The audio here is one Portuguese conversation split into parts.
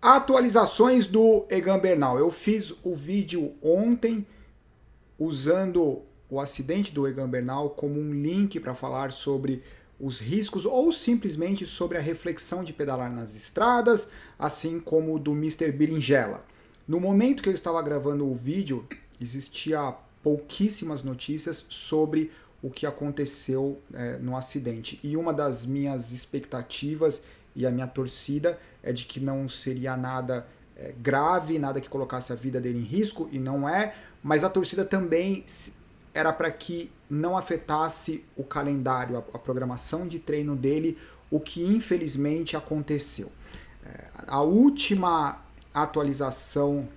Atualizações do Egan Bernal. Eu fiz o vídeo ontem usando o acidente do Egan Bernal como um link para falar sobre os riscos ou simplesmente sobre a reflexão de pedalar nas estradas, assim como do Mr. Berinjela. No momento que eu estava gravando o vídeo, existia pouquíssimas notícias sobre o que aconteceu no acidente. E uma das minhas expectativas e a minha torcida é de que não seria nada grave, nada que colocasse a vida dele em risco, e não é, mas a torcida também era para que não afetasse o calendário, a programação de treino dele, o que infelizmente aconteceu. A última atualização,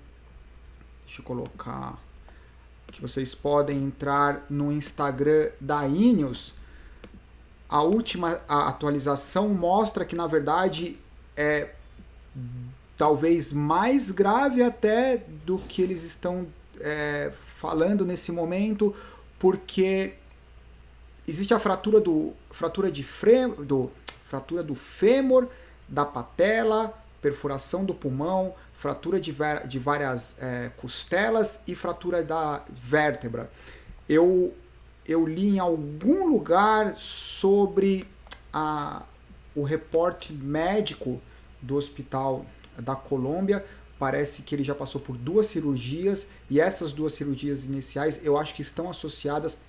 deixa eu colocar, que vocês podem entrar no Instagram da Ineos. A última atualização mostra que, na verdade, é talvez mais grave até do que eles estão falando nesse momento, porque existe a fratura do fêmur, da patela, perfuração do pulmão, fratura de várias costelas e fratura da vértebra. Eu li em algum lugar sobre o reporte médico do hospital da Colômbia. Parece que ele já passou por 2 cirurgias, e essas 2 cirurgias iniciais eu acho que estão associadas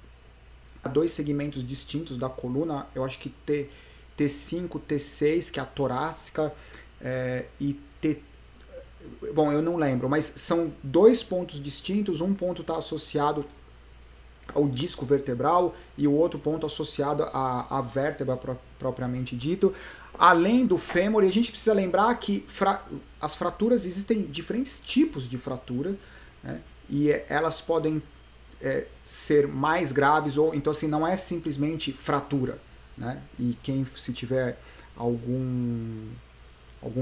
a 2 segmentos distintos da coluna. Eu acho que T5, T6, que é a torácica, e bom, eu não lembro, mas são 2 pontos distintos. Um ponto está associado ao disco vertebral e o outro ponto associado à vértebra propriamente dito, além do fêmur. E a gente precisa lembrar que as fraturas, existem diferentes tipos de fratura, né? E elas podem ser mais graves, ou então assim, não é simplesmente fratura, né? E se tiver algum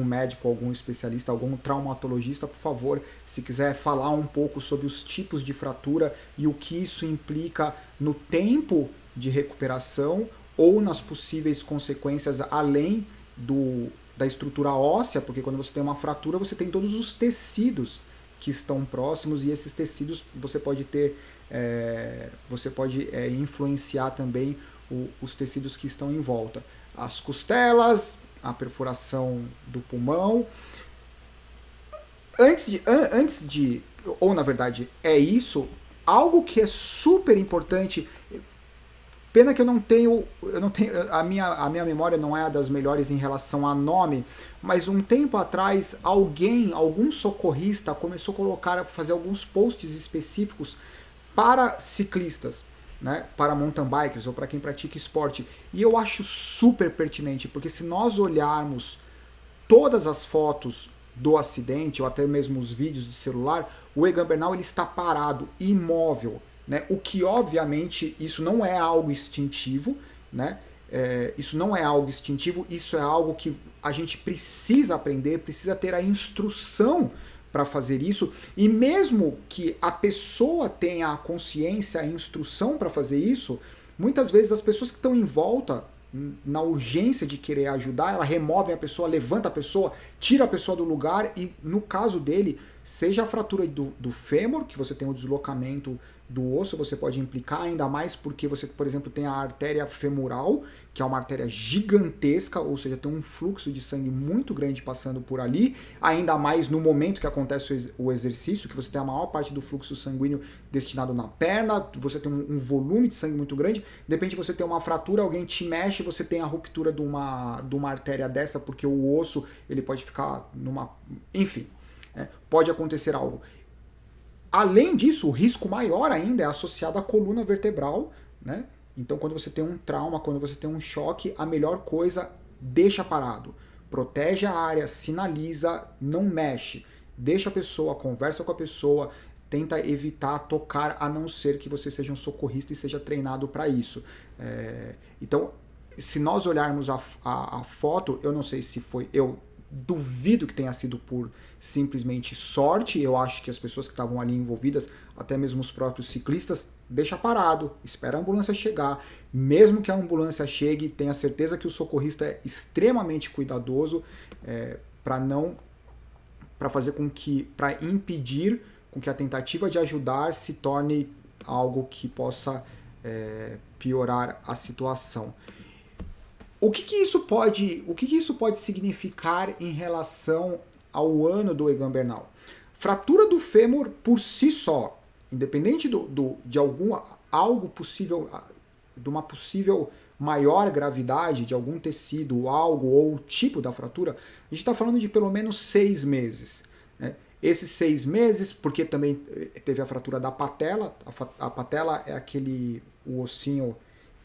médico, algum especialista, algum traumatologista, por favor, se quiser falar um pouco sobre os tipos de fratura e o que isso implica no tempo de recuperação ou nas possíveis consequências além da estrutura óssea, porque quando você tem uma fratura, você tem todos os tecidos que estão próximos, e esses tecidos você pode influenciar também os tecidos que estão em volta. As costelas, a perfuração do pulmão. Ou na verdade é isso, algo que é super importante. Pena que eu não tenho a minha memória não é a das melhores em relação a nome, mas um tempo atrás algum socorrista começou a fazer alguns posts específicos para ciclistas, né, para mountain bikers ou para quem pratica esporte. E eu acho super pertinente, porque se nós olharmos todas as fotos do acidente, ou até mesmo os vídeos de celular, o Egan Bernal ele está parado, imóvel, né? O que obviamente isso não é algo instintivo, né? Isso não é algo instintivo, isso é algo que a gente precisa aprender, precisa ter a instrução para fazer isso, e mesmo que a pessoa tenha a consciência, a instrução para fazer isso, muitas vezes as pessoas que estão em volta, na urgência de querer ajudar, ela remove a pessoa, levanta a pessoa, tira a pessoa do lugar, e no caso dele, seja a fratura do fêmur, que você tem o deslocamento do osso, você pode implicar, ainda mais porque você, por exemplo, tem a artéria femoral, que é uma artéria gigantesca, ou seja, tem um fluxo de sangue muito grande passando por ali, ainda mais no momento que acontece o exercício, que você tem a maior parte do fluxo sanguíneo destinado na perna, você tem um volume de sangue muito grande. De repente você tem uma fratura, alguém te mexe, você tem a ruptura de uma artéria dessa, porque o osso ele pode ficar enfim, pode acontecer algo. Além disso, o risco maior ainda é associado à coluna vertebral, né? Então, quando você tem um trauma, quando você tem um choque, a melhor coisa, deixa parado. Protege a área, sinaliza, não mexe. Deixa a pessoa, conversa com a pessoa, tenta evitar tocar, a não ser que você seja um socorrista e seja treinado para isso. Então, se nós olharmos a foto, eu não sei se foi... Eu duvido que tenha sido por simplesmente sorte. Eu acho que as pessoas que estavam ali envolvidas, até mesmo os próprios ciclistas, deixa parado, espera a ambulância chegar. Mesmo que a ambulância chegue, tenha certeza que o socorrista é extremamente cuidadoso para não para impedir com que a tentativa de ajudar se torne algo que possa piorar a situação. O que isso pode significar em relação ao ano do Egan Bernal? Fratura do fêmur por si só, independente de algo possível, de uma possível maior gravidade de algum tecido, algo ou tipo da fratura, a gente está falando de pelo menos 6 meses. Né? Esses 6 meses, porque também teve a fratura da patela. A patela é o ossinho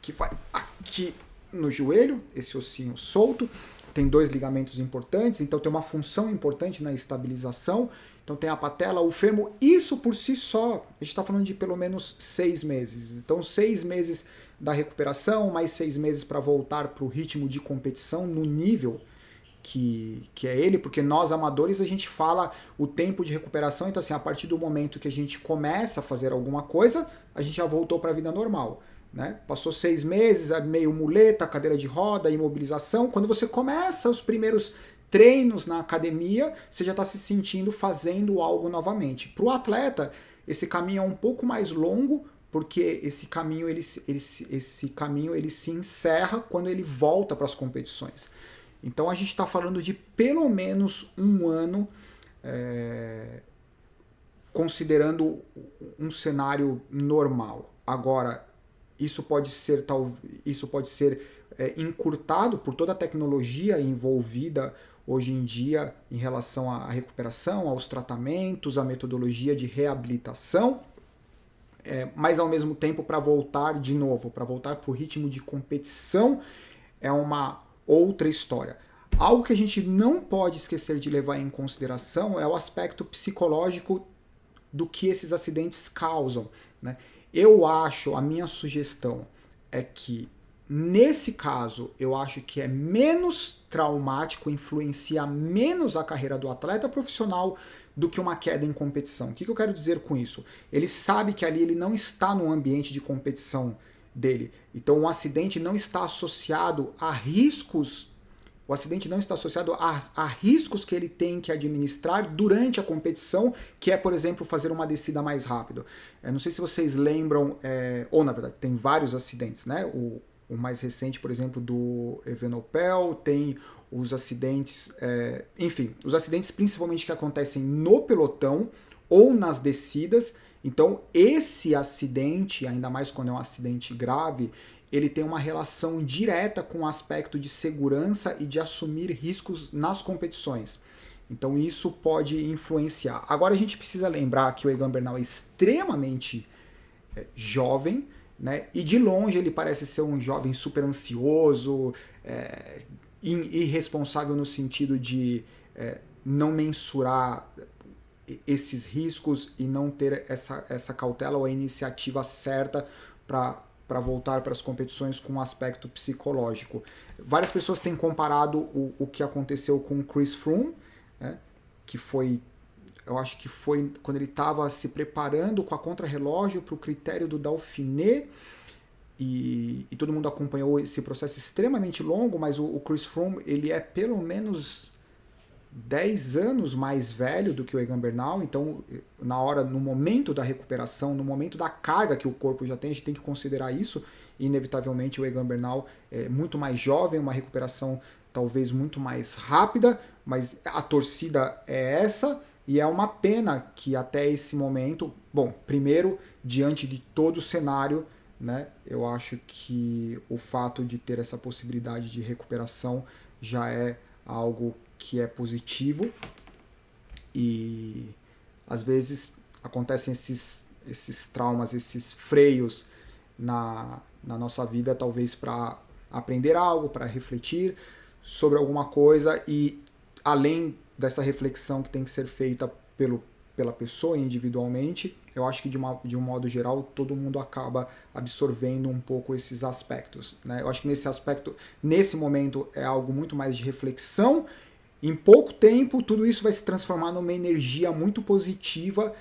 que vai aqui no joelho, esse ossinho solto. Tem 2 ligamentos importantes, então tem uma função importante na estabilização. Então tem a patela, o fêmur, isso por si só, a gente está falando de pelo menos 6 meses. Então 6 meses da recuperação, mais 6 meses para voltar para o ritmo de competição no nível que é ele, porque nós amadores a gente fala o tempo de recuperação, então assim, a partir do momento que a gente começa a fazer alguma coisa, a gente já voltou para a vida normal. Né? Passou 6 meses, meio muleta, cadeira de roda, imobilização, quando você começa os primeiros treinos na academia, você já está se sentindo fazendo algo novamente. Para o atleta, esse caminho é um pouco mais longo, porque esse caminho ele se encerra quando ele volta para as competições. Então a gente está falando de pelo menos um ano, considerando um cenário normal. Agora, isso pode ser encurtado por toda a tecnologia envolvida hoje em dia em relação à recuperação, aos tratamentos, à metodologia de reabilitação, mas ao mesmo tempo para voltar de novo, para voltar para o ritmo de competição, é uma outra história. Algo que a gente não pode esquecer de levar em consideração é o aspecto psicológico do que esses acidentes causam, né? A minha sugestão é que, nesse caso, eu acho que é menos traumático, influencia menos a carreira do atleta profissional do que uma queda em competição. O que eu quero dizer com isso? Ele sabe que ali ele não está no ambiente de competição dele. Então, o acidente não está associado a riscos. O acidente não está associado a riscos que ele tem que administrar durante a competição, que é, por exemplo, fazer uma descida mais rápido. Não sei se vocês lembram, ou na verdade, tem vários acidentes, né? O mais recente, por exemplo, do Evenepoel, tem os acidentes, enfim, os acidentes principalmente que acontecem no pelotão ou nas descidas. Então, esse acidente, ainda mais quando é um acidente grave, ele tem uma relação direta com o aspecto de segurança e de assumir riscos nas competições. Então isso pode influenciar. Agora a gente precisa lembrar que o Egan Bernal é extremamente jovem, né? E de longe ele parece ser um jovem super ansioso, irresponsável no sentido de não mensurar esses riscos e não ter essa cautela ou a iniciativa certa para voltar para as competições com um aspecto psicológico. Várias pessoas têm comparado o que aconteceu com o Chris Froome, né, que foi, eu acho que foi quando ele estava se preparando com a contrarrelógio para o critério do Dauphiné, e todo mundo acompanhou esse processo extremamente longo, mas o Chris Froome ele é pelo menos 10 anos mais velho do que o Egan Bernal, então no momento da recuperação, no momento da carga que o corpo já tem, a gente tem que considerar isso, e inevitavelmente o Egan Bernal é muito mais jovem, uma recuperação talvez muito mais rápida, mas a torcida é essa, e é uma pena que até esse momento, bom, primeiro, diante de todo o cenário, né, eu acho que o fato de ter essa possibilidade de recuperação já é algo que é positivo, e às vezes acontecem esses traumas, esses freios na nossa vida, talvez para aprender algo, para refletir sobre alguma coisa, e além dessa reflexão que tem que ser feita pela pessoa individualmente, eu acho que de um modo geral todo mundo acaba absorvendo um pouco esses aspectos, né? Eu acho que nesse aspecto, nesse momento, é algo muito mais de reflexão. Em pouco tempo, tudo isso vai se transformar numa energia muito positiva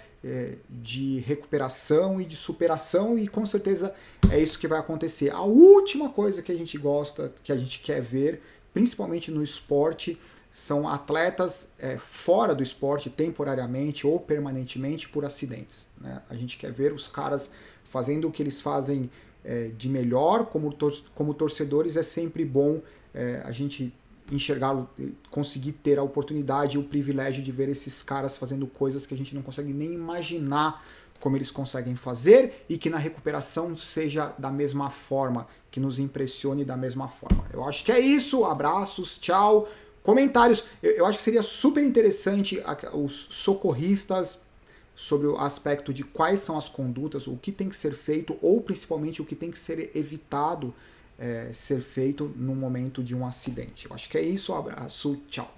de recuperação e de superação, e com certeza é isso que vai acontecer. A última coisa que a gente gosta, que a gente quer ver, principalmente no esporte, são atletas fora do esporte temporariamente ou permanentemente por acidentes, né? A gente quer ver os caras fazendo o que eles fazem de melhor. Como torcedores é sempre bom a gente enxergá-lo, conseguir ter a oportunidade e o privilégio de ver esses caras fazendo coisas que a gente não consegue nem imaginar como eles conseguem fazer, e que na recuperação seja da mesma forma, que nos impressione da mesma forma. Eu acho que é isso, abraços, tchau. Comentários, eu acho que seria super interessante os socorristas sobre o aspecto de quais são as condutas, o que tem que ser feito, ou principalmente o que tem que ser evitado ser feito no momento de um acidente. Eu acho que é isso, abraço, tchau.